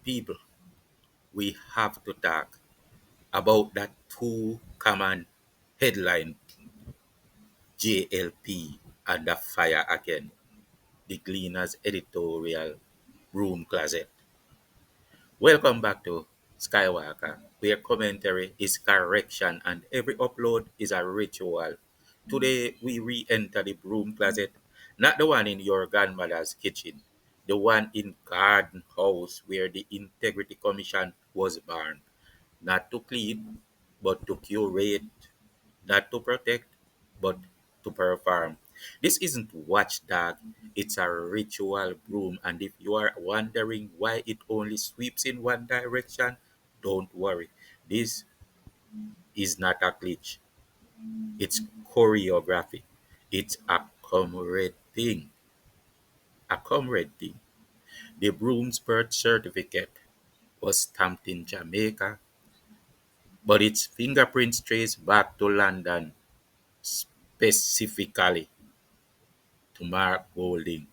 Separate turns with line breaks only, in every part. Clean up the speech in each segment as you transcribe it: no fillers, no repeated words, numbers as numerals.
People, we have to talk about that two common headline JLP and the fire again. The Gleaner's editorial room closet. Welcome back to Skywalker, where commentary is correction and every upload is a ritual. Today we re-enter the broom closet, not the one in your grandmother's kitchen, the one in garden house where the Integrity Commission was born, not to clean, but to curate, not to protect, but to perform. This isn't watchdog, it's a ritual broom. And if you are wondering why it only sweeps in one direction, don't worry. This is not a glitch, it's choreography. It's a comrade thing. A comrade thing. The broom's birth certificate was stamped in Jamaica, but its fingerprints trace back to London, specifically to Mark Golding,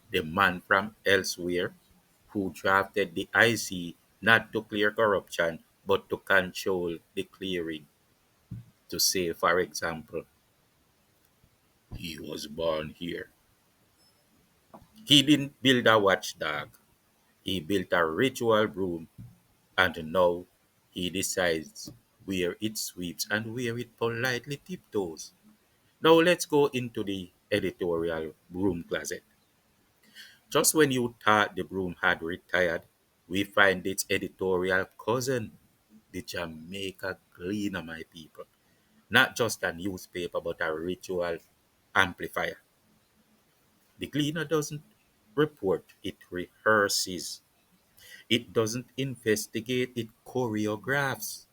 the man from elsewhere who drafted the IC not to clear corruption but to control the clearing. To say, for example, he was born here. He didn't build a watchdog, he built a ritual broom, and now he decides where it sweeps and where it politely tiptoes. Now let's go into the editorial broom closet. Just when you thought the broom had retired, we find its editorial cousin, the Jamaica Gleaner, my people. Not just a newspaper, but a ritual amplifier. The Gleaner doesn't report, it rehearses. It doesn't investigate, it choreographs.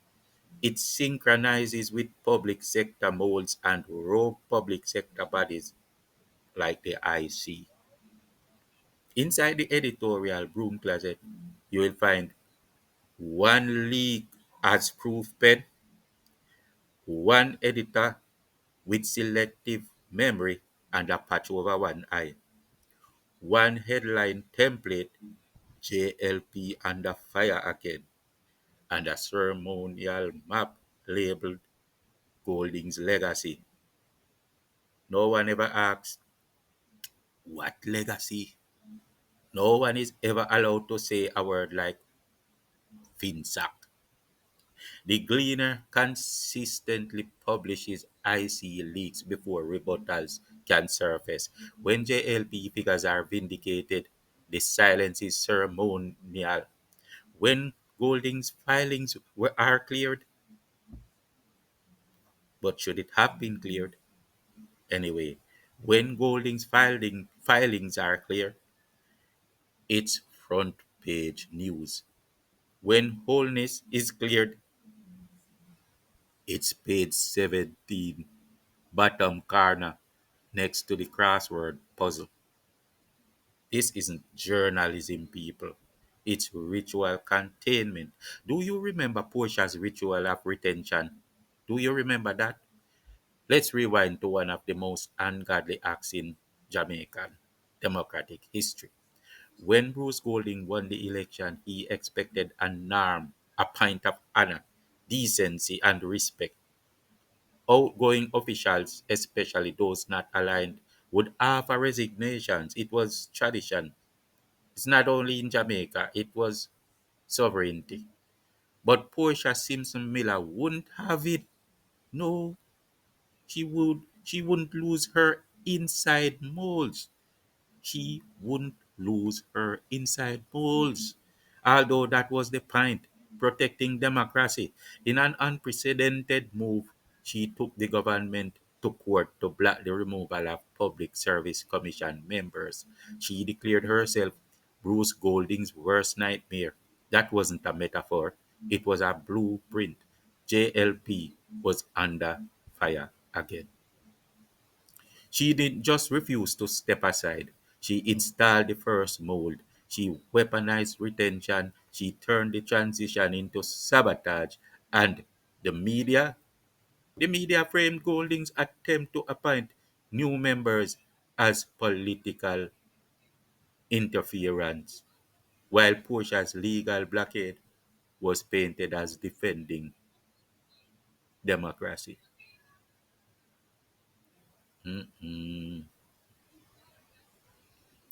It synchronizes with public sector molds and rogue public sector bodies like the IC. Inside the editorial broom closet, you will find one leak as proof pen, one editor with selective memory and a patch over one eye, one headline template, JLP under fire again, and a ceremonial map labeled Golding's legacy. No one ever asks, what legacy? No one is ever allowed to say a word like Finsack. The Gleaner consistently publishes IC leaks before rebuttals can surface. When JLP figures are vindicated, the silence is ceremonial. When Golding's filings are cleared, but should it have been cleared? Anyway, when Golding's filings are clear, it's front page news. When wholeness is cleared, it's page 17, bottom corner, next to the crossword puzzle. This isn't journalism, people. It's ritual containment. Do you remember Portia's ritual of retention? Do you remember that? Let's rewind to one of the most ungodly acts in Jamaican democratic history. When Bruce Golding won the election, he expected a norm, a pint of honor, decency, and respect. Outgoing officials, especially those not aligned, would offer resignations. It was tradition. It's not only in Jamaica, it was sovereignty. But Portia Simpson Miller wouldn't have it. No, she wouldn't lose her inside moles. She wouldn't lose her inside moles. Although that was the point, protecting democracy. In an unprecedented move, she took the government to court to block the removal of Public Service Commission members. She declared herself Bruce Golding's worst nightmare. That wasn't a metaphor, it was a blueprint. JLP was under fire again. She didn't just refuse to step aside. She installed the first mold. She weaponized retention. She turned the transition into sabotage. And the media, the media framed Golding's attempt to appoint new members as political interference. while Portia's legal blockade was painted as defending democracy. Mm-mm.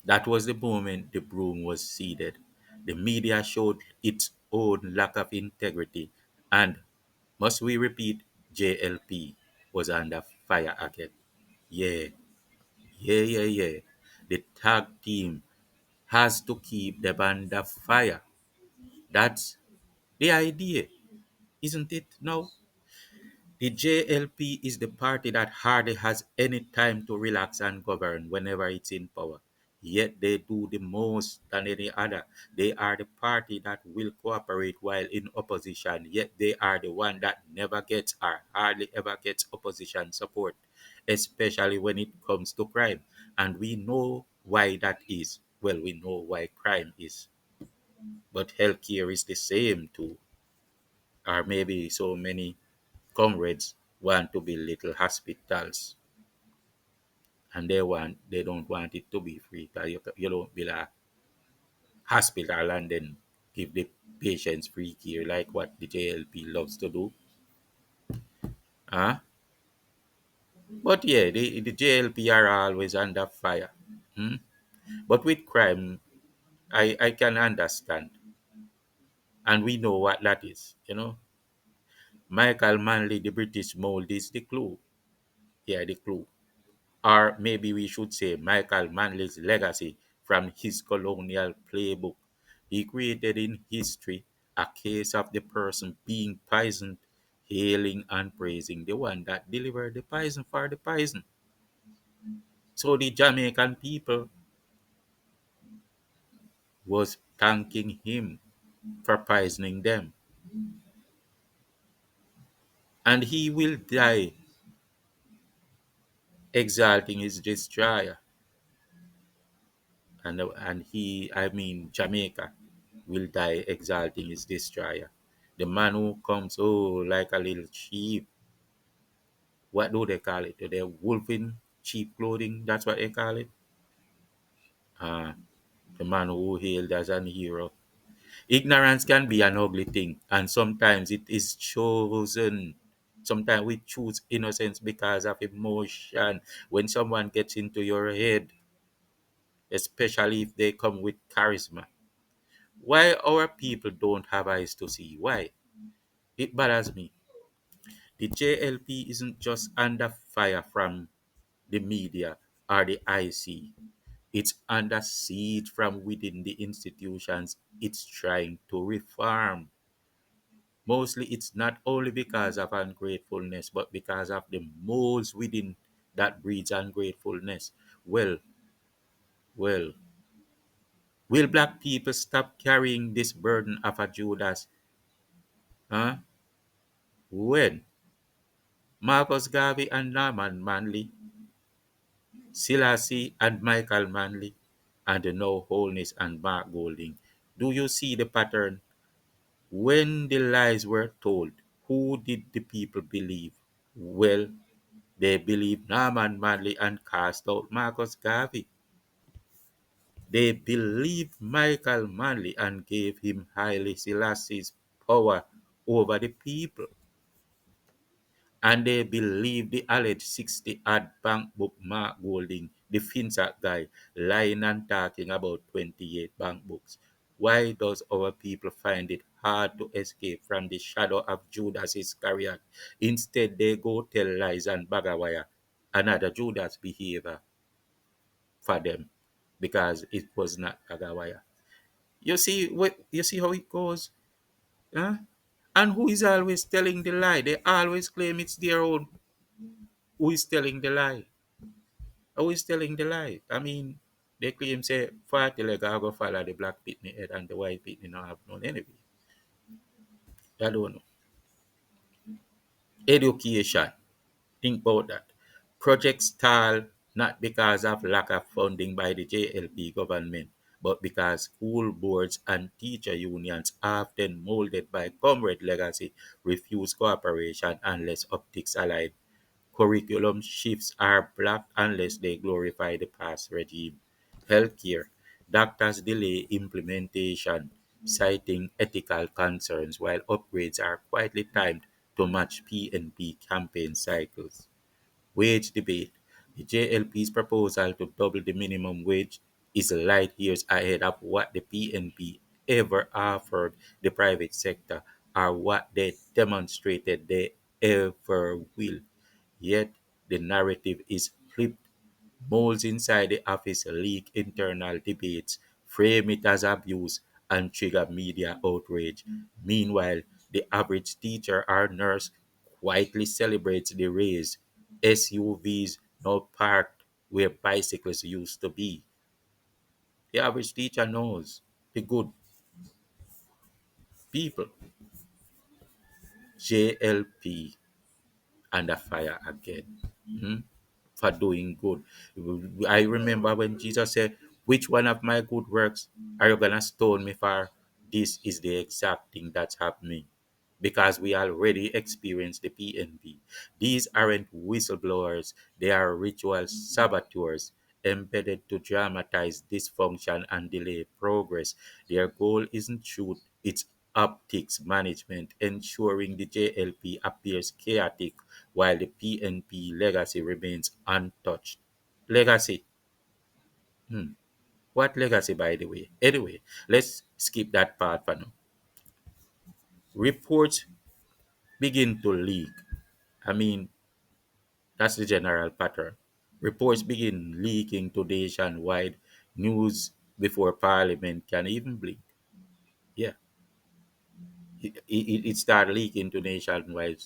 That was the moment the broom was seeded. The media showed its own lack of integrity, and must we repeat, JLP was under fire again. Yeah, yeah. The tag team has to keep them under fire. That's the idea, isn't it? No, the JLP is the party that hardly has any time to relax and govern whenever it's in power. Yet they do the most than any other. They are the party that will cooperate while in opposition, yet they are the one that never gets or hardly ever gets opposition support, especially when it comes to crime. And we know why that is. Well, we know why crime is. But healthcare is the same too. Or maybe so many comrades want to build little hospitals, and they don't want it to be free. 'Cause you don't build a hospital and then give the patients free care like what the JLP loves to do. Huh? But yeah, the JLP are always under fire. Hmm? But with crime, I can understand. And we know what that is. Michael Manley, the British mold is the clue. Yeah, the clue. Or maybe we should say Michael Manley's legacy from his colonial playbook. He created in history a case of the person being poisoned, hailing and praising the one that delivered the poison for the poison. So the Jamaican people was thanking him for poisoning them. And he will die exalting his destroyer. And Jamaica, will die exalting his destroyer. The man who comes, oh, like a little sheep. What do they call it? They're wolf in cheap clothing. That's what they call it. Uh, the man who hailed as an hero. Ignorance can be an ugly thing, and sometimes it is chosen. Sometimes we choose innocence because of emotion. When someone gets into your head, especially if they come with charisma. Why our people don't have eyes to see? Why? It bothers me. The JLP isn't just under fire from the media or the IC. It's under siege from within the institutions it's trying to reform. Mostly it's not only because of ungratefulness, but because of the moles within that breeds ungratefulness. Well, well, will black people stop carrying this burden of a Judas? Huh? When? Marcus Garvey and Norman Manley, Selassie and Michael Manley, and the No Holness and Mark Golding. Do you see the pattern? When the lies were told, who did the people believe? Well, they believed Norman Manley and cast out Marcus Garvey. They believed Michael Manley and gave him Haile Selassie's power over the people. And they believe the alleged 60 odd bank book Mark Golding, the FinSat guy, lying and talking about 28 bank books. Why does our people find it hard to escape from the shadow of Judas Iscariot? Instead, they go tell lies and bagawire, another Judas behavior for them because it was not bagawire. You see how it goes? Huh? And who is always telling the lie? They always claim it's their own. Who is telling the lie? Who is telling the lie? I mean, they claim say 40 leg I go follow the black pitney head and the white pitney not have none anyway. I don't know. Education. Think about that. Project stall not because of lack of funding by the JLP government, but because school boards and teacher unions, often molded by comrade legacy, refuse cooperation unless optics align. Curriculum shifts are blocked unless they glorify the past regime. Healthcare. Doctors delay implementation, citing ethical concerns, while upgrades are quietly timed to match PNP campaign cycles. Wage debate. The JLP's proposal to double the minimum wage is light years ahead of what the PNP ever offered the private sector or what they demonstrated they ever will. Yet the narrative is flipped. Moles inside the office leak internal debates, frame it as abuse, and trigger media outrage. Meanwhile, the average teacher or nurse quietly celebrates the raise. SUVs now parked where bicycles used to be. The average teacher knows the good people. JLP under fire again. Hmm? For doing good. I remember when Jesus said, "Which one of my good works are you gonna stone me for?" This is the exact thing that's happening because we already experienced the PNP. These aren't whistleblowers, they are ritual saboteurs embedded to dramatize dysfunction and delay progress. Their goal isn't truth, it's optics management, ensuring the JLP appears chaotic while the PNP legacy remains untouched. Legacy. Hmm. What legacy, by the way? Anyway, let's skip that part for now. Reports begin to leak. I mean, that's the general pattern. Reports begin leaking to nationwide news before Parliament can even blink. Yeah, it started leaking to nationwide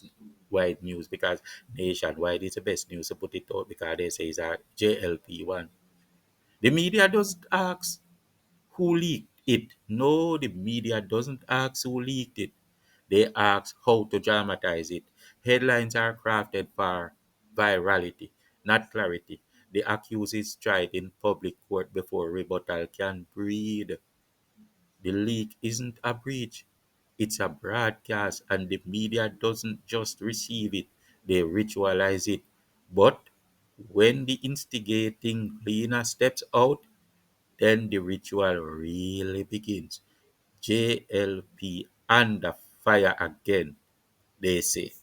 wide news because nationwide is the best news to put it out because they say it's a JLP one. The media doesn't ask who leaked it. No, the media doesn't ask who leaked it. They ask how to dramatize it. Headlines are crafted for virality, not clarity. The accused is tried in public court before rebuttal can breathe. The leak isn't a breach, it's a broadcast, and the media doesn't just receive it, they ritualize it. But when the instigating Gleaner steps out, then the ritual really begins. JLP under fire again, they say.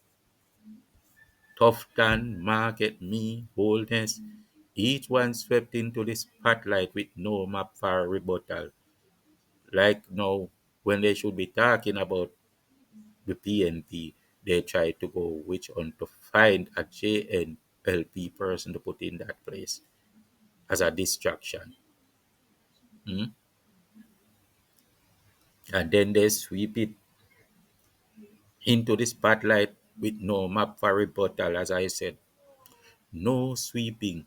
Tufton, Market, Me, Boldness, each one swept into the spotlight with no map for rebuttal. Like now, when they should be talking about the PNP, they try to go which one to find a JLP person to put in that place as a distraction. Mm? And then they sweep it into the spotlight with no map for rebuttal, as I said. No sweeping,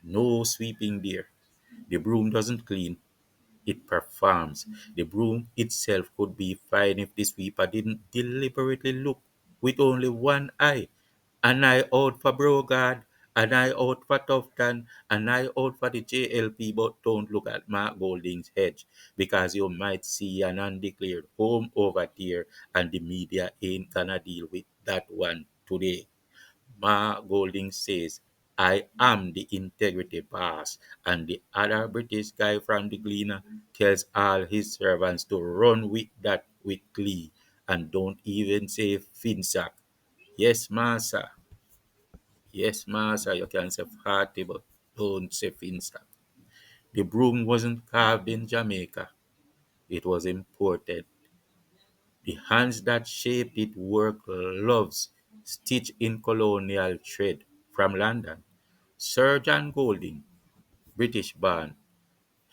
no sweeping there. The broom doesn't clean, it performs. The broom itself could be fine if the sweeper didn't deliberately look with only one eye. An eye out for Brogard, an eye out for Tufton, an eye out for the JLP, but don't look at Mark Golding's hedge because you might see an undeclared home over there and the media ain't gonna deal with that one today. Ma Golding says, "I am the integrity boss," and the other British guy from the Gleaner tells all his servants to run with that with glee and don't even say Finsack. Yes, Massa. Yes, Massa. You can say Fatty, but don't say Finsack. The broom wasn't carved in Jamaica. It was imported. The hands that shaped it wore gloves stitched in colonial thread from London. Sir John Golding, British born,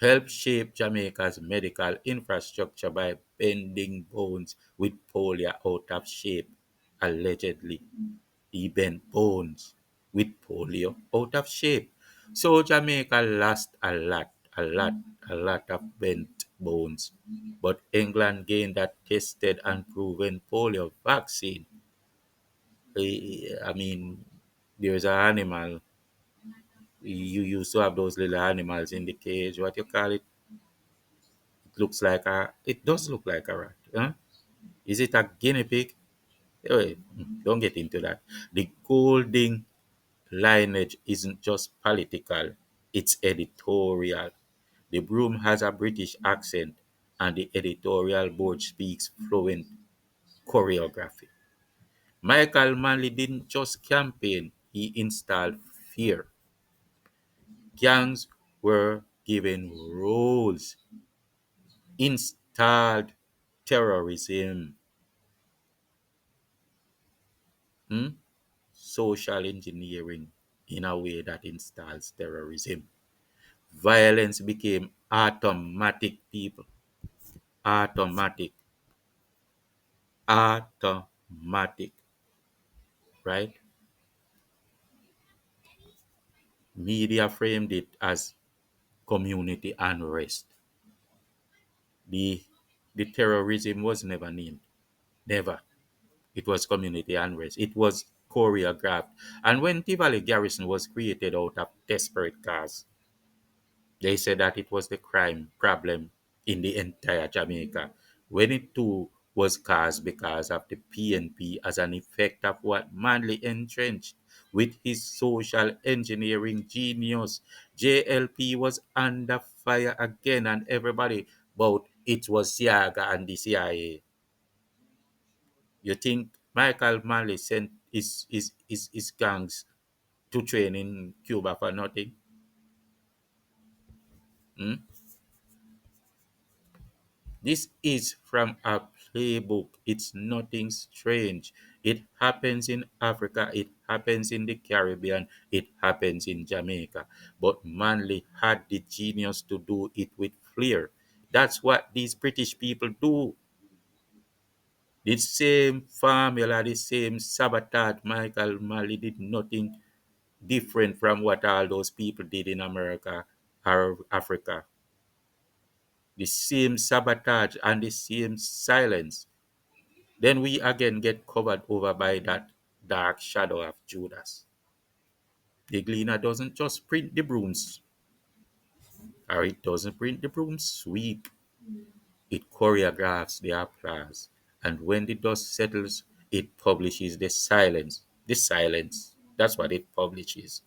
helped shape Jamaica's medical infrastructure by bending bones with polio out of shape, allegedly. He bent bones with polio out of shape. So Jamaica lost a lot of bent bones. But England gained that tested and proven polio vaccine. I mean, there's an animal. You used to have those little animals in the cage. What you call it? It looks like a. It does look like a rat. Huh? Is it a guinea pig? Anyway, don't get into that. The Golding lineage isn't just political, it's editorial. The Broom has a British accent, and the editorial board speaks fluent choreography. Michael Manley didn't just campaign, he installed fear. Gangs were given roles, installed terrorism, hmm? social engineering in a way that installs terrorism. Violence became automatic, people. Automatic. Automatic. Right? Media framed it as community unrest. The, the terrorism was never named. Never. It was community unrest. It was choreographed. And when Tivoli Garrison was created out of desperate cause, they said that it was the crime problem in the entire Jamaica, when it too was caused because of the PNP as an effect of what Manley entrenched with his social engineering genius. JLP was under fire again, and everybody but it was Siaga and the CIA. You think Michael Manley sent his gangs to train in Cuba for nothing? Hmm? This is from a playbook. It's nothing strange. It happens in Africa, it happens in the Caribbean, it happens in Jamaica. But Manley had the genius to do it with flair. That's what these British people do. The same formula, the same sabotage. Michael Manley did nothing different from what all those people did in America or Africa. The same sabotage and the same silence. Then we again get covered over by that dark shadow of Judas. The Gleaner doesn't just print the brooms, or it doesn't print the brooms sweep. It choreographs the applause, and when the dust settles, it publishes the silence. The silence. That's what it publishes.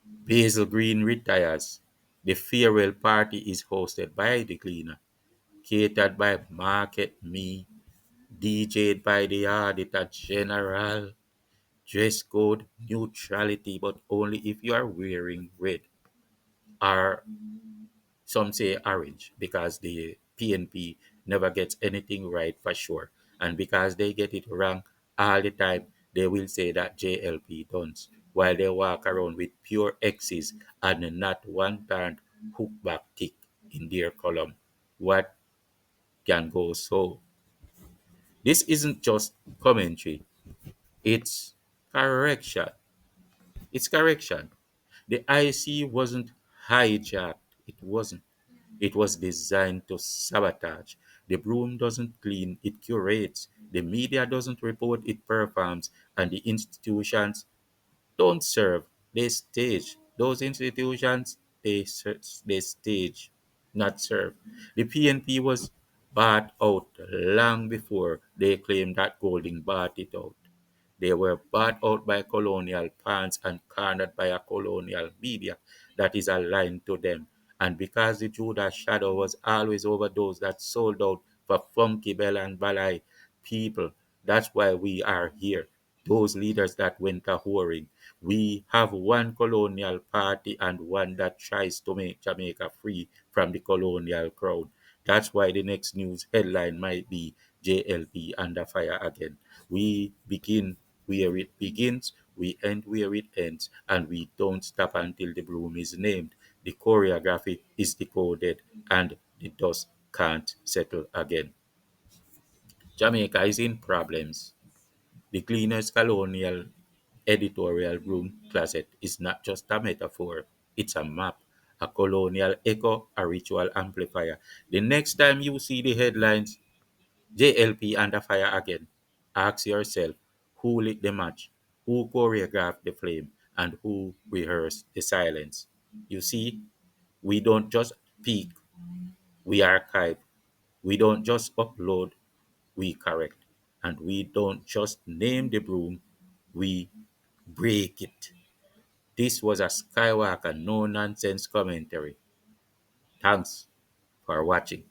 Basil Green retires. The farewell party is hosted by the Gleaner, catered by Market Me, DJ'd by the Auditor General. Dress code neutrality, but only if you are wearing red, or some say orange, because the PNP never gets anything right for sure. And because they get it wrong all the time, they will say that JLP dons, while they walk around with pure X's and not one darn hookback tick in their column. What can go so? This isn't just commentary, it's correction. It's correction. The IC wasn't hijacked. It wasn't. It was designed to sabotage. The broom doesn't clean, it curates. The media doesn't report, it performs. And the institutions don't serve, they stage. Those institutions, they stage, not serve. The PNP was bought out long before they claimed that Golding bought it out. They were bought out by colonial pants and cornered by a colonial media that is aligned to them. And because the Judas shadow was always over those that sold out for Funky Bell and Balai people, that's why we are here. Those leaders that went a whoring. We have one colonial party and one that tries to make Jamaica free from the colonial crown. That's why the next news headline might be JLP under fire again. We begin where it begins, we end where it ends, and we don't stop until the broom is named, the choreography is decoded, and the dust can't settle again. Jamaica is in problems. The Cleaner's colonial editorial room closet is not just a metaphor, it's a map, a colonial echo, a ritual amplifier. The next time you see the headlines, JLP under fire again, ask yourself who lit the match, who choreographed the flame, and who rehearsed the silence. You see, we don't just peek, we archive. We don't just upload, we correct. And we don't just name the broom, we break it. This was a Skywalker no nonsense commentary. Thanks for watching.